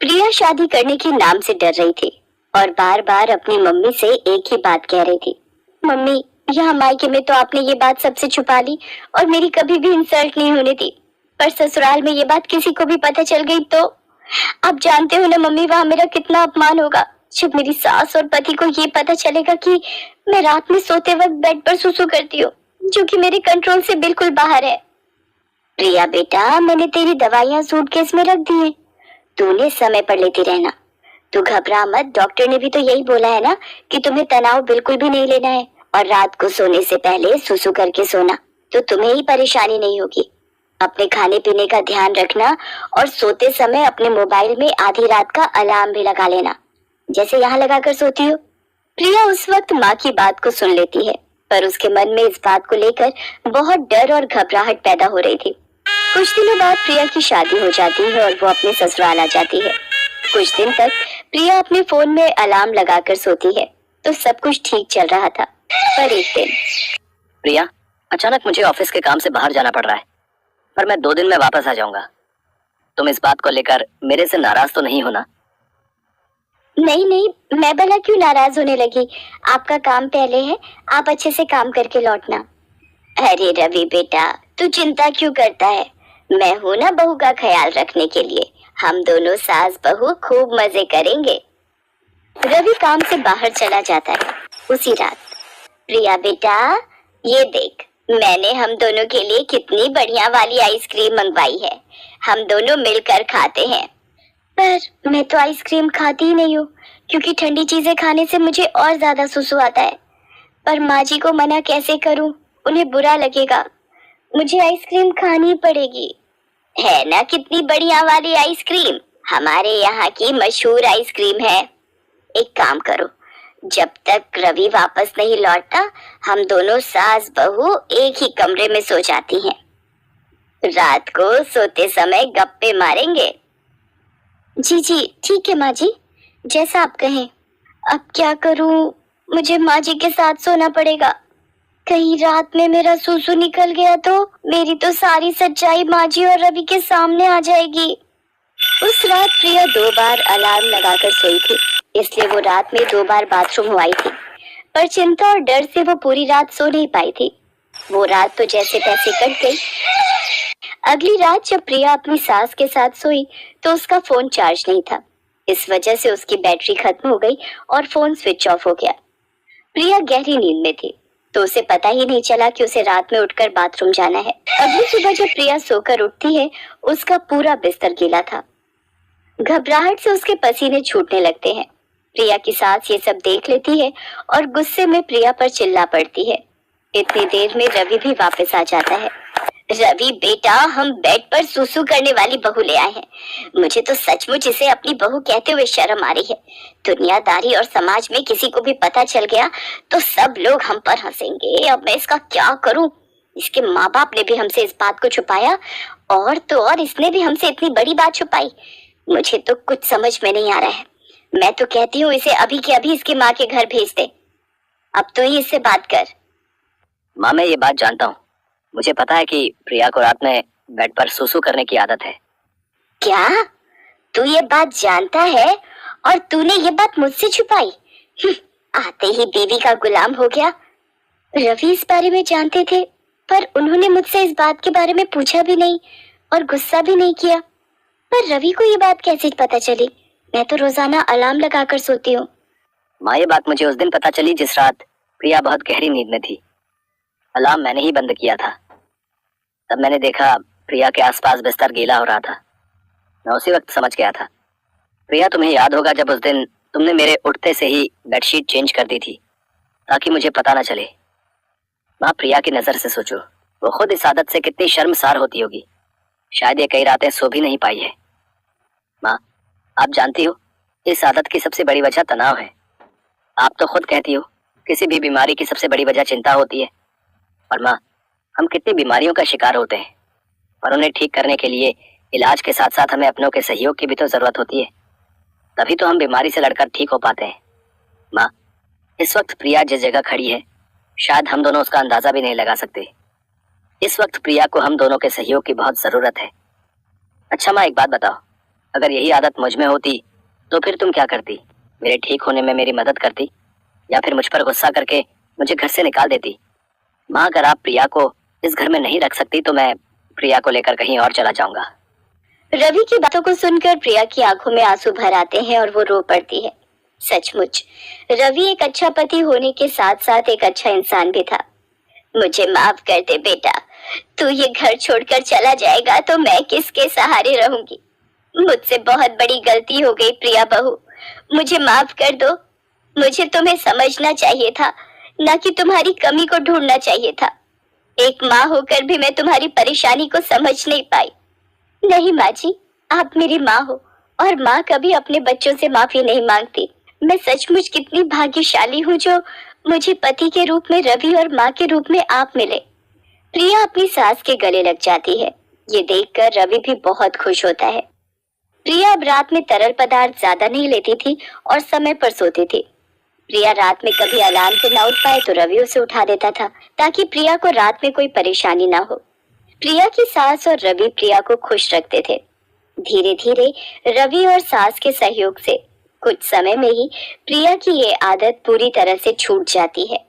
प्रिया शादी करने के नाम से डर रही थी और बार बार अपनी मम्मी से एक ही बात कह रही थी। मम्मी, यहाँ मायके में तो आपने ये बात सबसे छुपा ली और मेरी कभी भी इंसल्ट नहीं होने दी, पर ससुराल में ये बात किसी को भी पता चल गई तो आप जानते हो ना मम्मी, वहाँ मेरा कितना अपमान होगा। जब मेरी सास और पति को ये पता चलेगा कि मैं रात में सोते वक्त बेड पर सुसु करती हूँ, जो कि मेरे कंट्रोल से बिल्कुल बाहर है। प्रिया बेटा, मैंने तेरी दवाइयाँ सूटकेस में रख दी हैं, तूने समय पर लेती रहना। तू घबरा मत, डॉक्टर ने भी तो यही बोला है ना कि तुम्हें तनाव बिल्कुल भी नहीं लेना है और रात को सोने से पहले सुसु करके सोना, तो तुम्हें ही परेशानी नहीं होगी। अपने खाने पीने का ध्यान रखना और सोते समय अपने मोबाइल में आधी रात का अलार्म भी लगा लेना, जैसे यहाँ लगाकर सोती हो। प्रिया उस वक्त माँ की बात को सुन लेती है, पर उसके मन में इस बात को लेकर बहुत डर और घबराहट पैदा हो रही थी। कुछ दिनों बाद प्रिया की शादी हो जाती है और वो अपने ससुराल आ जाती है। कुछ दिन तक प्रिया अपने फोन में अलार्म लगाकर सोती है तो सब कुछ ठीक चल रहा था, पर एक दिन प्रिया, अचानक मुझे ऑफिस के काम से बाहर जाना पड़ रहा है, पर मैं 2 दिन में वापस आ जाऊंगा। तुम इस बात को लेकर मेरे से नाराज तो नहीं हो ना? नहीं नहीं, मैं भला क्यों नाराज होने लगी, आपका काम पहले है, आप अच्छे से काम करके लौटना। अरे रवि बेटा, तू चिंता क्यों करता है, मैं हूँ ना बहू का ख्याल रखने के लिए। हम दोनों सास बहू खूब मजे करेंगे। रवि काम से बाहर चला जाता है। उसी रात, प्रिया बेटा, ये देख, मैंने हम दोनों के लिए कितनी बढ़िया वाली आइसक्रीम मंगवाई है, हम दोनों मिलकर खाते हैं। पर मैं तो आइसक्रीम खाती ही नहीं हूँ, क्योंकि ठंडी चीजें खाने से मुझे और ज्यादा सुसु आता है। पर माँ जी को मना कैसे करूँ, उन्हें बुरा लगेगा, मुझे आइसक्रीम खानी पड़ेगी। है ना कितनी बढ़िया वाली आइसक्रीम, हमारे यहाँ की मशहूर आइसक्रीम है। एक काम करो, जब तक रवि वापस नहीं लौटता, हम दोनों सास बहू एक ही कमरे में सो जाती हैं। रात को सोते समय गप्पे मारेंगे। जी जी ठीक है माँ जी, जैसा आप कहें। अब क्या करूँ, मुझे माँ जी के साथ सोना पड़ेगा। कहीं रात में मेरा सुसु निकल गया तो मेरी तो सारी सच्चाई माँ जी और रवि के सामने आ जाएगी। उस रात प्रिया 2 बार अलार्म लगाकर सोई थी, इसलिए वो रात में 2 बार बाथरूम हुई थी, पर चिंता और डर से वो पूरी रात सो नहीं पाई थी। वो रात तो जैसे तैसे कट गई। अगली रात जब प्रिया अपनी सास के साथ सोई तो उसका फोन चार्ज नहीं था। इस वजह से उसकी बैटरी खत्म हो गई और फोन स्विच ऑफ हो गया। प्रिया गहरी नींद में थी, तो उसे पता ही नहीं चला कि उसे रात में उठकर बाथरूम जाना है। अगली सुबह जब प्रिया सोकर उठती है, उसका पूरा बिस्तर गीला था। घबराहट से उसके पसीने छूटने लगते हैं। प्रिया की सास ये सब देख लेती है और गुस्से में प्रिया पर चिल्ला पड़ती है। इतनी देर में रवि भी वापस आ जाता है। रवि बेटा, हम बेड पर सुसु करने वाली बहू ले आए हैं। मुझे तो सचमुच इसे अपनी बहू कहते हुए शर्म आ रही है। दुनियादारी और समाज में किसी को भी पता चल गया तो सब लोग हम पर हंसेंगे। अब मैं इसका क्या करूं? इसके माँ बाप ने भी हमसे इस बात को छुपाया और तो और इसने भी हमसे इतनी बड़ी बात छुपाई। मुझे तो कुछ समझ में नहीं आ रहा है। मैं तो कहती हूँ इसे अभी के अभी इसकी माँ के घर भेज दे। अब तो ही इससे बात कर। माँ, मैं ये बात जानता हूँ, मुझे पता है कि प्रिया को रात में बेड पर सुसु करने की आदत है। क्या तू ये बात जानता है और तूने ये बात मुझसे छुपाई? आते ही बीवी का गुलाम हो गया। रवि इस बारे में जानते थे, पर उन्होंने मुझसे इस बात के बारे में पूछा भी नहीं और गुस्सा भी नहीं किया। पर रवि को ये बात कैसे पता चली? मैं तो रोजाना अलार्म लगाकर सोती हूँ। माँ, ये बात मुझे उस दिन पता चली जिस रात प्रिया बहुत गहरी नींद में थी। अलार्म मैंने ही बंद किया था। तब मैंने देखा प्रिया के आसपास बिस्तर गीला हो रहा था। मैं उसी वक्त समझ गया था। प्रिया, तुम्हें याद होगा जब उस दिन तुमने मेरे उठते से ही बेडशीट चेंज कर दी थी ताकि मुझे पता न चले। माँ, प्रिया की नजर से सोचो, वो खुद इस आदत से कितनी शर्मसार होती होगी। शायद ये कई रातें सो भी नहीं पाई है। माँ, आप जानती हो इस आदत की सबसे बड़ी वजह तनाव है। आप तो खुद कहती हो किसी भी बीमारी की सबसे बड़ी वजह चिंता होती है। और माँ, हम कितनी बीमारियों का शिकार होते हैं, और उन्हें ठीक करने के लिए इलाज के साथ साथ हमें अपनों के सहयोग की भी तो जरूरत होती है। तभी तो हम बीमारी से लड़कर ठीक हो पाते हैं। माँ, इस वक्त प्रिया जिस जगह खड़ी है शायद हम दोनों उसका अंदाजा भी नहीं लगा सकते। इस वक्त प्रिया को हम दोनों के सहयोग की बहुत जरूरत है। अच्छा माँ, एक बात बताओ, अगर यही आदत मुझ में होती तो फिर तुम क्या करती? मेरे ठीक होने में मेरी मदद करती या फिर मुझ पर गुस्सा करके मुझे घर से निकाल देती? माँ, अगर आप प्रिया को इस घर में नहीं रख सकती तो मैं प्रिया को लेकर कहीं और चला जाऊंगा। रवि की बातों को सुनकर प्रिया की आंखों में आंसू भर आते हैं और वो रो पड़ती है। सचमुच रवि एक अच्छा पति होने के साथ साथ एक अच्छा इंसान भी था। मुझे माफ कर दे बेटा, तू ये घर छोड़कर चला जाएगा तो मैं किसके सहारे रहूंगी। मुझसे बहुत बड़ी गलती हो गई प्रिया बहू, मुझे माफ कर दो। मुझे तुम्हें समझना चाहिए था, ना कि तुम्हारी कमी को ढूंढना चाहिए था। एक माँ होकर भी मैं तुम्हारी परेशानी को समझ नहीं पाई। नहीं माँ जी, आप मेरी माँ हो और माँ कभी अपने बच्चों से माफी नहीं मांगती। मैं सचमुच कितनी भाग्यशाली हूँ जो मुझे पति के रूप में रवि और माँ के रूप में आप मिले। प्रिया अपनी सास के गले लग जाती है। ये देखकर रवि भी बहुत खुश होता है। प्रिया अब रात में तरल पदार्थ ज्यादा नहीं लेती थी और समय पर सोती थी। प्रिया रात में कभी अलार्म से ना उठ पाए तो रवि उसे उठा देता था ताकि प्रिया को रात में कोई परेशानी ना हो। प्रिया की सास और रवि प्रिया को खुश रखते थे। धीरे धीरे रवि और सास के सहयोग से कुछ समय में ही प्रिया की ये आदत पूरी तरह से छूट जाती है।